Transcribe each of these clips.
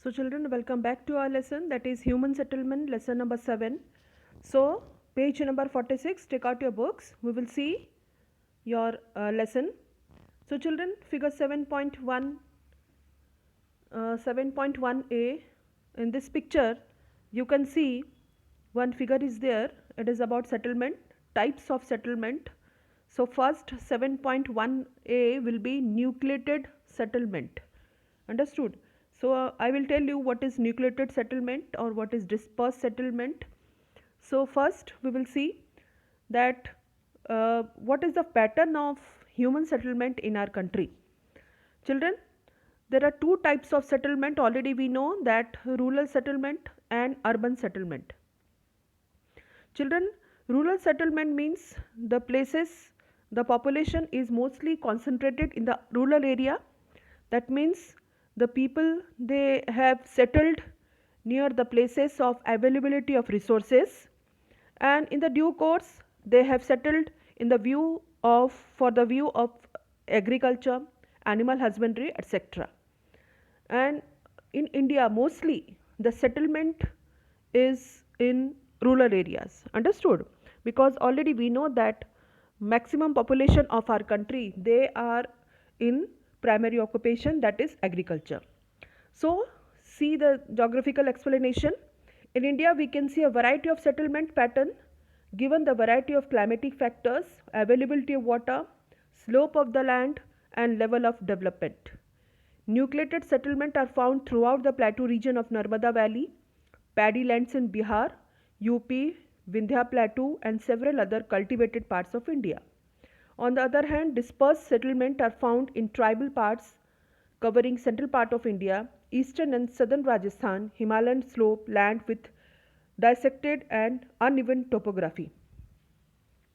So children, welcome back to our lesson, that is human settlement, lesson number 7. So page number 46, take out your books, we will see your lesson. So children, figure 7.1, 7.1a, in this picture you can see one figure is there. It is about settlement, types of settlement. So first 7.1a will be nucleated settlement. Understood? So I will tell you what is nucleated settlement or what is dispersed settlement. So first we will see that what is the pattern of human settlement in our country. Children, there are two types of settlement. Already we know that rural settlement and urban settlement. Children, rural settlement means the places, the population is mostly concentrated in the rural area. That means the people, they have settled near the places of availability of resources, and in the due course they have settled in the view of for the view of agriculture, animal husbandry, etc. And in India mostly the settlement is in rural areas. Understood? Because already we know that maximum population of our country, they are in primary occupation, that is agriculture. So see the geographical explanation. In India we can see a variety of settlement pattern given the variety of climatic factors, availability of water, slope of the land and level of development. Nucleated settlements are found throughout the plateau region of Narmada Valley, paddy lands in Bihar, UP, Vindhya Plateau and several other cultivated parts of India. On the other hand, dispersed settlements are found in tribal parts covering central part of India, eastern and southern Rajasthan, Himalayan slope land with dissected and uneven topography.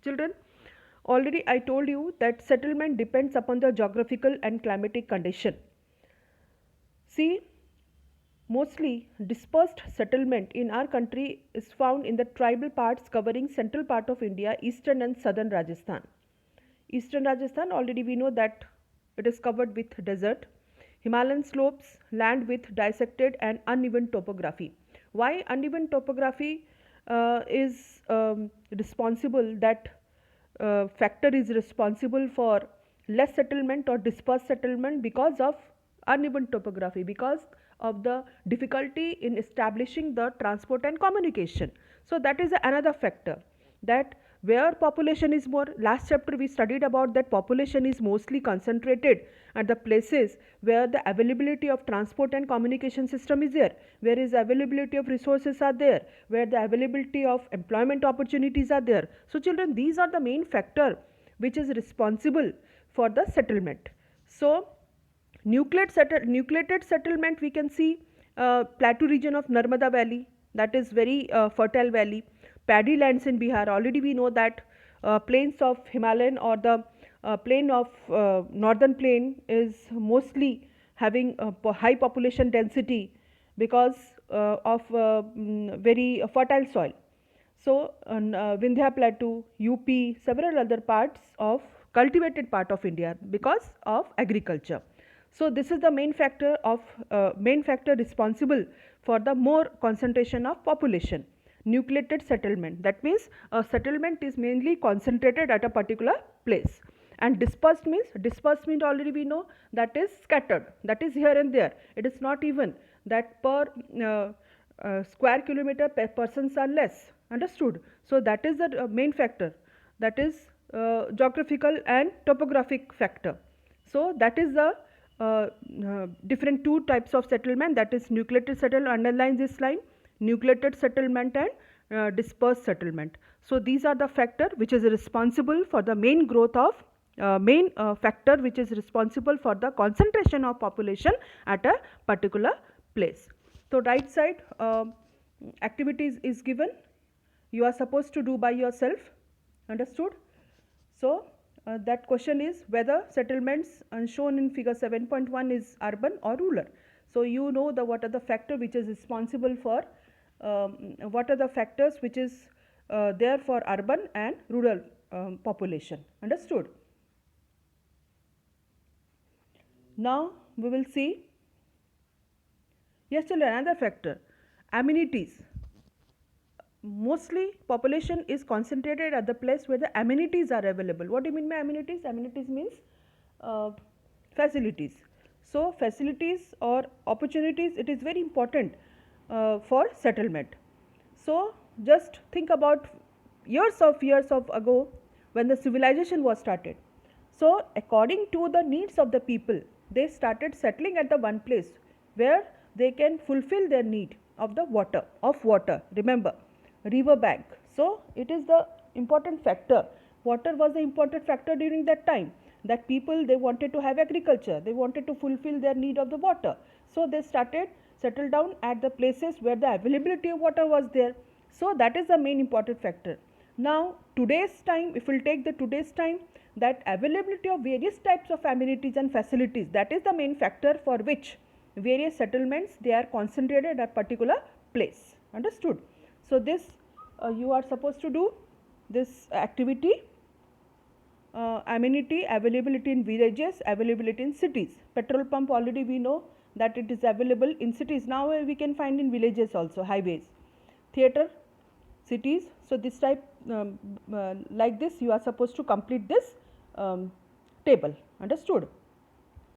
Children, already I told you that settlement depends upon the geographical and climatic condition. See, mostly dispersed settlement in our country is found in the tribal parts covering central part of India, eastern and southern Rajasthan. Eastern Rajasthan, already we know that it is covered with desert. Himalayan slopes, land with dissected and uneven topography. Why uneven topography is responsible, that factor is responsible for less settlement or dispersed settlement? Because of uneven topography, because of the difficulty in establishing the transport and communication. So that is another factor, that where population is more, last chapter we studied about that population is mostly concentrated at the places where the availability of transport and communication system is there, where is availability of resources are there, where the availability of employment opportunities are there. So children, these are the main factor which is responsible for the settlement. So nucleated settlement, we can see plateau region of Narmada Valley, that is very fertile valley, paddy lands in Bihar. Already we know that plains of Himalayan or the plain of northern plain is mostly having high population density because of very fertile soil. So Vindhya Plateau, UP, several other parts of cultivated part of India because of agriculture. So this is the main factor responsible for the more concentration of population. Nucleated settlement, that means a settlement is mainly concentrated at a particular place. And dispersed means already we know that is scattered, that is here and there. It is not even that per square kilometer persons are less. Understood? So that is the main factor, that is geographical and topographic factor. So that is the different two types of settlement, that is nucleated settlement, underlines this line, nucleated settlement and dispersed settlement. So these are the factor which is responsible for the main growth of main factor which is responsible for the concentration of population at a particular place. So right side activities is given, you are supposed to do by yourself. Understood? So that question is whether settlements shown in figure 7.1 is urban or rural. So you know the what are the factor which is responsible for what are the factors which is there for urban and rural population. Understood? Now we will see Yes, children, another factor, amenities. Mostly population is concentrated at the place where the amenities are available. What do you mean by amenities? Amenities means uh, facilities. So facilities or opportunities, it is very important for settlement. So just think about years of ago when the civilization was started. So according to the needs of the people, they started settling at the one place where they can fulfill their need of the water. Remember, river bank. So it is the important factor. Water was the important factor during that time, that people, they wanted to have agriculture, they wanted to fulfill their need of the water. So they started settle down at the places where the availability of water was there. So that is the main important factor. Now today's time, if we'll take the today's time, that availability of various types of amenities and facilities, that is the main factor for which various settlements, they are concentrated at a particular place. Understood? So this you are supposed to do this activity, amenity, availability in villages, availability in cities. Petrol pump, already we know that it is available in cities. Now we can find in villages also, highways, theatre, cities. So this type, like this, you are supposed to complete this table. Understood?